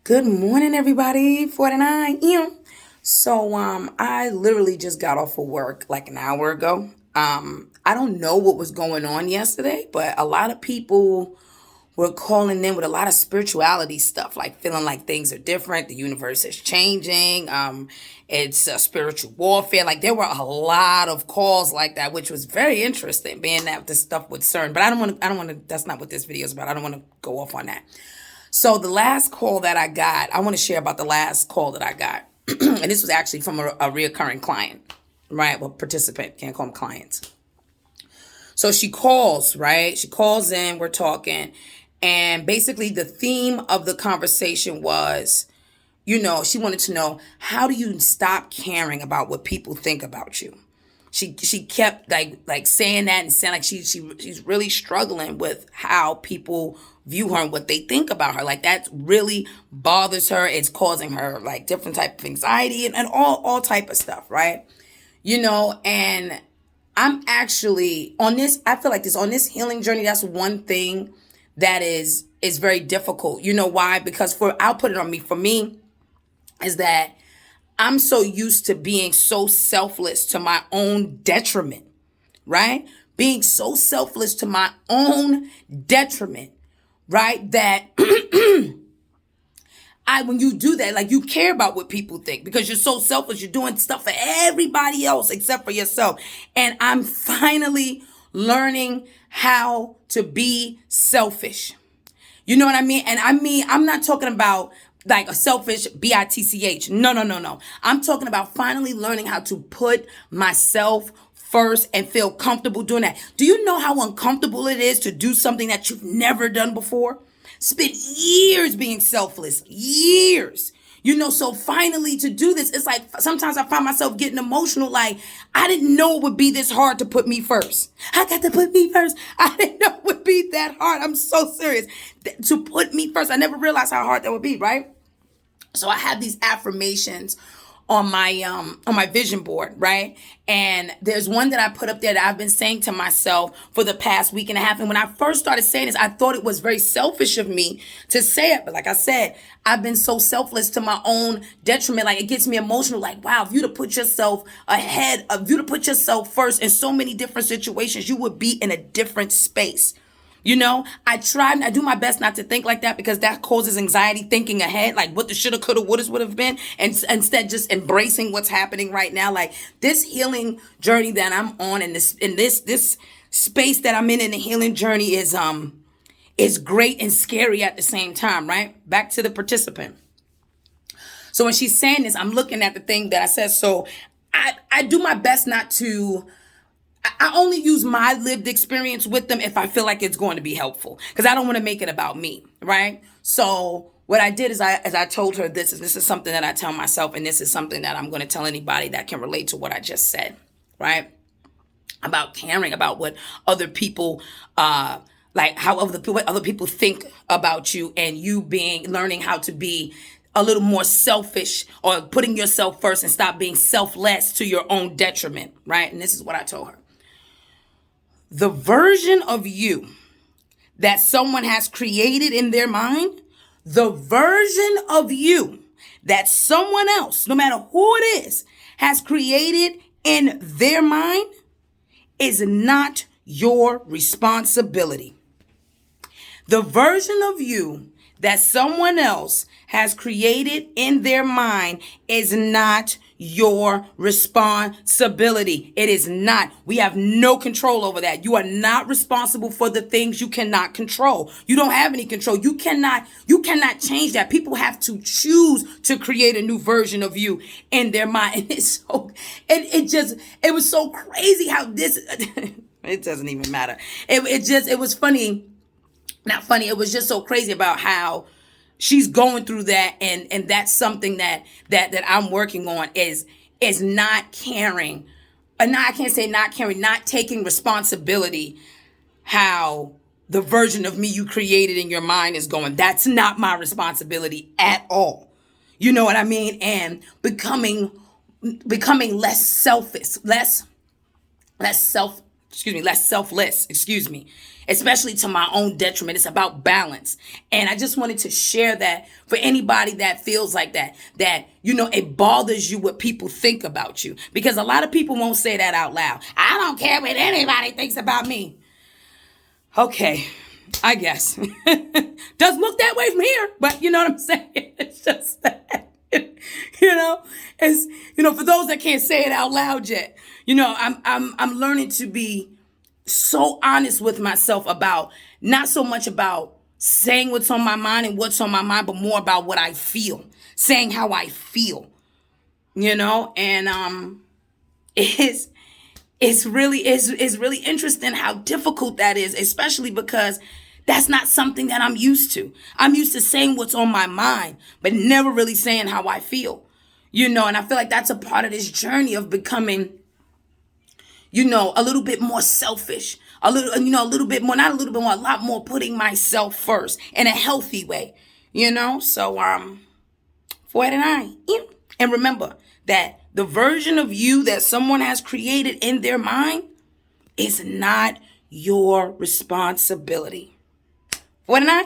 Good morning, everybody. 49 M. I literally just got off of work like an hour ago. I don't know what was going on yesterday, but a lot of people were calling in with a lot of spirituality stuff, like feeling like things are different, the universe is changing. It's spiritual warfare. Like there were a lot of calls like that, which was very interesting, being that this stuff with CERN. But I don't want to. I don't want to. That's not what this video is about. I don't want to go off on that. So the last call that I got, I want to share about the last call that I got. And this was actually from a reoccurring client, right? Well, participant, can't call them clients. So she calls, right? She calls in, we're talking. And basically the theme of the conversation was, she wanted to know, how do you stop caring about what people think about you? She kept like saying that and saying like she's really struggling with how people view her and what they think about her. Like that really bothers her. It's causing her like different type of anxiety and all type of stuff, right? And I'm actually on this, I feel like this on this healing journey, that's one thing that is very difficult. You know why? Because I'll put it on me. For me, is that I'm so used to being so selfless to my own detriment, right? Being so selfless to my own detriment, right? That when you do that, like you care about what people think because you're so selfish, you're doing stuff for everybody else except for yourself. And I'm finally learning how to be selfish. You know what I mean? And I'm not talking about like a selfish bitch. No. I'm talking about finally learning how to put myself first and feel comfortable doing that. Do you know how uncomfortable it is to do something that you've never done before? Spent years being selfless, years. So finally to do this, it's like sometimes I find myself getting emotional. Like, I didn't know it would be this hard to put me first. I got to put me first. I didn't know it would be that hard. I'm so serious. To put me first. I never realized how hard that would be, right? So I have these affirmations on my vision board, right? And there's one that I put up there that I've been saying to myself for the past week and a half. And when I first started saying this, I thought it was very selfish of me to say it. But like I said, I've been so selfless to my own detriment. Like it gets me emotional. Like, wow, if you'd have put yourself ahead, if you'd have put yourself first in so many different situations, you would be in a different space. I do my best not to think like that because that causes anxiety thinking ahead, like what the shoulda, coulda, wouldas would have been, and instead just embracing what's happening right now. Like this healing journey that I'm on in this space that I'm in the healing journey is great and scary at the same time, right? Back to the participant. So when she's saying this, I'm looking at the thing that I said. So I do my best not to. I only use my lived experience with them if I feel like it's going to be helpful because I don't want to make it about me, right? So what I did is I told her this is something that I tell myself, and this is something that I'm going to tell anybody that can relate to what I just said, right? About caring about what other people like how what other people think about you, and you learning how to be a little more selfish or putting yourself first and stop being selfless to your own detriment, right? And this is what I told her. The version of you that someone has created in their mind, the version of you that someone else, no matter who it is, has created in their mind is not your responsibility. The version of you that someone else has created in their mind is not your responsibility. It is not. We have no control over that. You are not responsible for the things you cannot control. You don't have any control. You cannot change that. People have to choose to create a new version of you in their mind. And it was so crazy how this, it doesn't even matter. It was funny. Not funny. It was just so crazy about how she's going through that, and that's something that I'm working on is not caring. And I can't say not caring, not taking responsibility how the version of me you created in your mind is going. That's not my responsibility at all. You know what I mean? And becoming less selfish, less self less selfless, especially to my own detriment. It's about balance. And I just wanted to share that for anybody that feels like that, it bothers you what people think about you. Because a lot of people won't say that out loud. I don't care what anybody thinks about me. Okay, I guess. Does look that way from here, but you know what I'm saying? It's just that. It's for those that can't say it out loud yet, I'm learning to be so honest with myself about not so much about saying what's on my mind and what's on my mind, but more about what I feel, saying how I feel, and it's really interesting how difficult that is, especially because that's not something that I'm used to. I'm used to saying what's on my mind, but never really saying how I feel, and I feel like that's a part of this journey of becoming, a little bit more selfish, a little bit more, not a little bit more, a lot more putting myself first in a healthy way, so, for it and I, and remember that the version of you that someone has created in their mind is not your responsibility. For it and I,